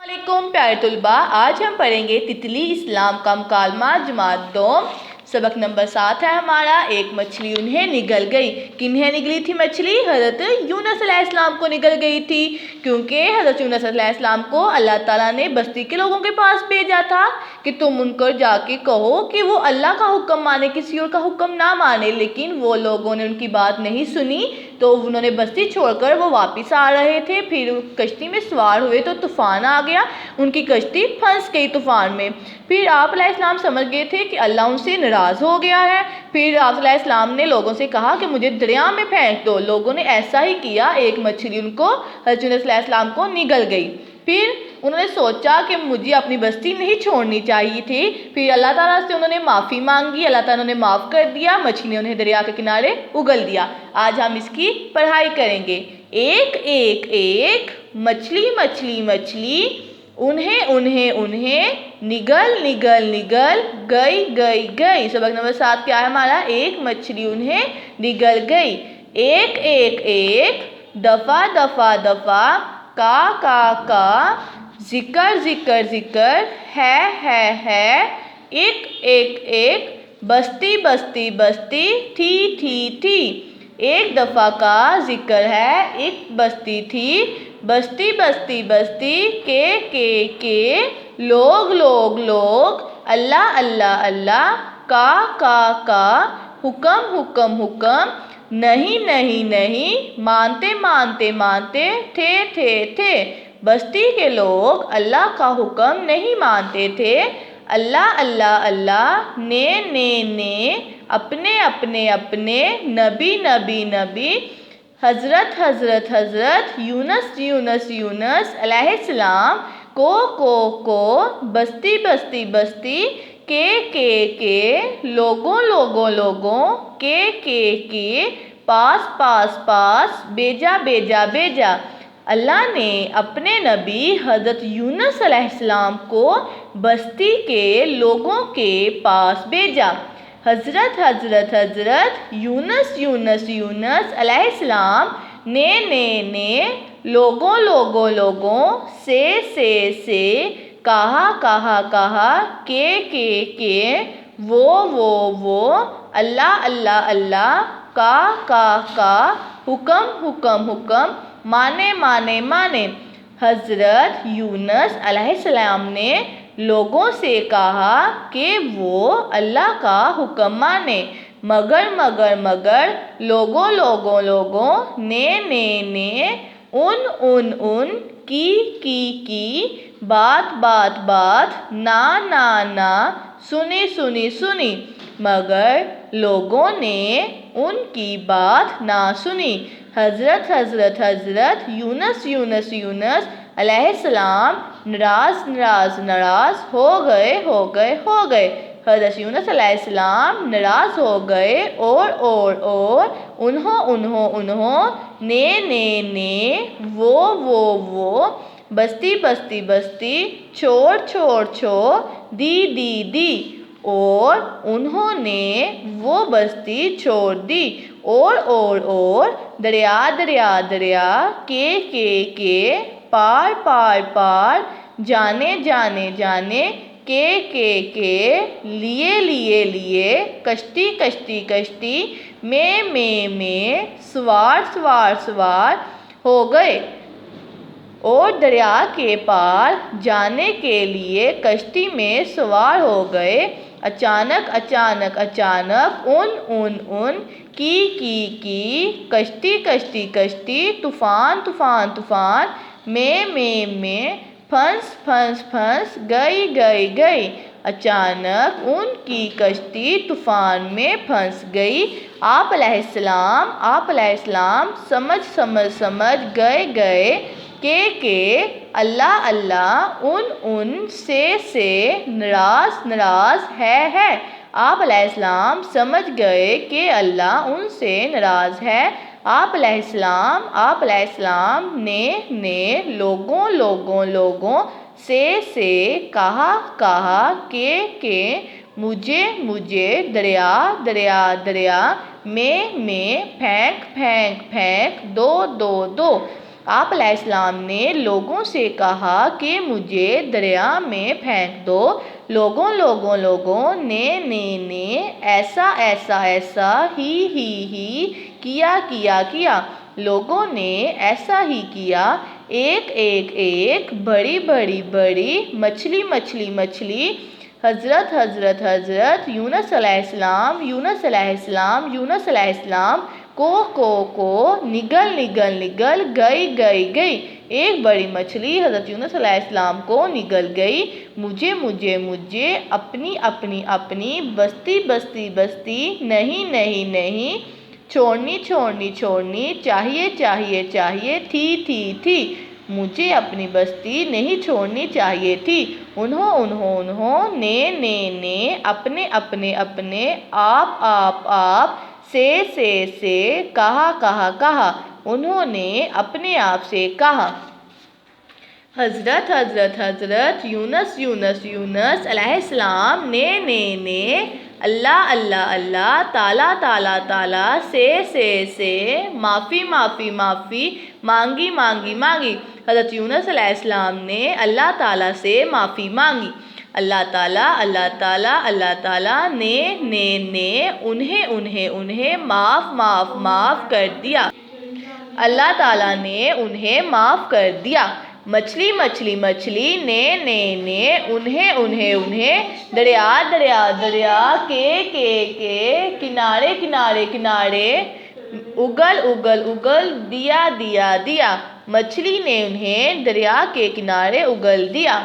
वालेकुम प्यारे तलबा, आज हम पढ़ेंगे तितली इस्लाम का मुकालमा जमात दोम। सबक नंबर 7 है हमारा। एक मछली उन्हें निगल गई। किन्हें निगली थी मछली? हज़रत यूनुस अलैहिस्सलाम को निगल गई थी, क्योंकि हज़रत यूनुस अलैहिस्सलाम को अल्लाह ताला ने बस्ती के लोगों के पास भेजा था कि तुम उनको जाके कहो कि वो अल्लाह का हुक्म माने, किसी और का हुक्म ना माने। लेकिन वो लोगों ने उनकी बात नहीं सुनी, तो उन्होंने बस्ती छोड़कर वो वापस आ रहे थे। फिर कश्ती में सवार हुए तो तूफ़ान आ गया, उनकी कश्ती फंस गई तूफ़ान में। फिर आप अलैहिस्सलाम समझ गए थे कि अल्लाह उनसे नाराज़ हो गया है। फिर आप अलैहिस्सलाम ने लोगों से कहा कि मुझे दरिया में फेंक दो। लोगों ने ऐसा ही किया। एक मछली उनको हज़रत यूनुस अलैहिस्सलाम को निगल गई। फिर उन्होंने सोचा कि मुझे अपनी बस्ती नहीं छोड़नी चाहिए थी। फिर अल्लाह ताला से उन्होंने माफ़ी मांगी, अल्लाह ताला ने माफ़ कर दिया। मछली ने उन्हें दरिया के किनारे उगल दिया। आज हम इसकी पढ़ाई करेंगे। एक एक एक मछली मछली मछली, उन्हें उन्हें उन्हें निगल निगल निगल गई गई गई। सबक नंबर 7 क्या है हमारा? एक मछली उन्हें निगल गई। एक एक एक दफ़ा दफ़ा दफ़ा, का जिक्र जिक्र जिक्र, है एक एक एक बस्ती बस्ती बस्ती, थी। एक दफ़ा का जिक्र है, एक बस्ती थी। बस्ती बस्ती बस्ती, के लोग लोग लोग, अल्लाह अल्लाह अल्लाह, का हुक्म हुक्म हुक्म, नहीं नहीं नहीं, मानते मानते मानते, थे। बस्ती के लोग अल्लाह का हुक्म नहीं मानते थे। अल्लाह अल्लाह अल्लाह, ने अपने अपने अपने, नबी नबी नबी, हज़रत हज़रत हज़रत, यूनुस अलैहिस्सलाम को, बस्ती बस्ती बस्ती, के लोगों लोगों लोगों, के पास पास पास, भेजा। अल्लाह ने अपने नबी हज़रत यूनुस अलैहिस्सलाम को बस्ती के लोगों के पास भेजा। हज़रत हज़रत हज़रत, यूनुस अलैहिस्सलाम ने लोगों लोगों लोगों, से कहा, के वो, अल्लाह अल्लाह अल्लाह, का हुक्म हुक्म, माने। हज़रत यूनुस अलैहिस्सलाम ने लोगों से कहा कि वो अल्लाह का हुक्म माने, मगर लोगों लोगों, ने उन, की बात, ना सुनी। मगर लोगों ने उनकी बात ना सुनी। हज़रत यूनुस अलैहिस्सलाम नाराज़ हो गए। हज़रत यूनुस अलैहिस्सलाम नाराज़ हो गए और उन्हों, ने वो, बस्ती छोड़, दी, और उन्होंने वो बस्ती छोड़ दी। और दरिया, के पार, जाने, के लिए, कश्ती, में सवार हो गए। और दरिया के पार जाने के लिए कश्ती में सवार हो गए। अचानक उन, की, कश्ती, तूफान, में, फंस, गई। अचानक उनकी कश्ती तूफान में फंस गई। आप अलैहिस्सलाम समझ गए के अल्लाह अल्लाह, उन से नाराज़ है। आप अलैहिस्सलाम समझ गए कि अल्लाह उनसे नाराज़ है। आप अलैहिस्सलाम ने लोगों लोगों से कहा के मुझे दरिया में फेंक दो। آپ علیہ السلام نے لوگوں سے کہا کہ مجھے دریا میں پھینک دو۔ لوگوں نے ایسا ہی کیا۔ لوگوں نے ایسا ہی کیا۔ ایک بڑی مچھلی حضرت یونس علیہ السلام کو نگل گئی۔ ایک بڑی مچھلی حضرت یونس علیہ السلام کو نگل گئی۔ مجھے اپنی بستی نہیں چھوڑنی چاہیے تھی۔ مجھے اپنی بستی نہیں چھوڑنی چاہیے تھی۔ انہوں نے اپنے آپ سے کہا۔ انہوں نے اپنے آپ سے کہا۔ حضرت یونس علیہ السلام نے اللہ تعالیٰ سے معافی مانگی۔ حضرت یونس علیہ السلام نے اللہ تعالیٰ سے معافی مانگی۔ اللہ تعالیٰ نے انہیں معاف کر دیا۔ اللہ تعالیٰ نے انہیں معاف کر دیا۔ مچھلی نے انہیں دریا کے کنارے اگل دیا۔ مچھلی نے انہیں دریا کے کنارے اگل دیا۔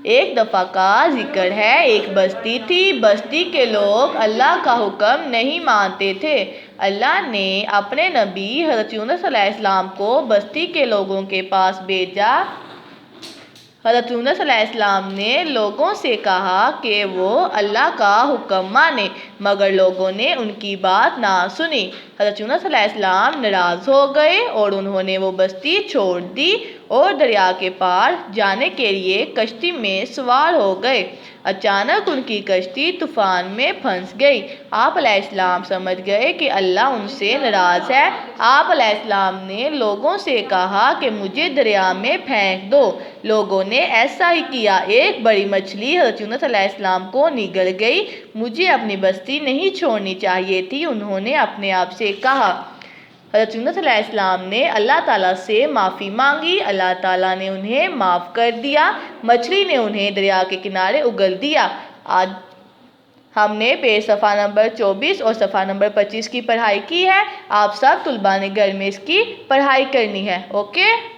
ایک دفعہ کا ذکر ہے، ایک بستی تھی۔ بستی کے لوگ اللہ کا حکم نہیں مانتے تھے۔ اللہ نے اپنے نبی حضرت یونس علیہ السلام کو بستی کے لوگوں کے پاس بھیجا۔ حضرت یونس علیہ السلام نے لوگوں سے کہا کہ وہ اللہ کا حکم مانیں، مگر لوگوں نے ان کی بات نہ سنی۔ حضرت یونس علیہ السلام ناراض ہو گئے اور انہوں نے وہ بستی چھوڑ دی اور دریا کے پار جانے کے لیے کشتی میں سوار ہو گئے۔ اچانک ان کی کشتی طوفان میں پھنس گئی۔ آپ علیہ السلام سمجھ گئے کہ اللہ ان سے ناراض ہے۔ آپ علیہ السلام نے لوگوں سے کہا کہ مجھے دریا میں پھینک دو۔ لوگوں نے ایسا ہی کیا۔ ایک بڑی مچھلی حضرت یونس علیہ السلام کو نگل گئی۔ مجھے اپنی بستی نہیں چھوڑنی چاہیے تھی، انہوں نے اپنے آپ سے کہا۔ حضرت یونس علیہ السلام نے اللہ تعالیٰ سے معافی مانگی۔ اللہ تعالیٰ نے انہیں معاف کر دیا۔ مچھلی نے انہیں دریا کے کنارے اگل دیا۔ آج ہم نے پیج صفحہ نمبر 24 اور صفحہ نمبر 25 کی پڑھائی کی ہے۔ آپ سب طلباء نے گھر میں اس کی پڑھائی کرنی ہے۔ اوکے۔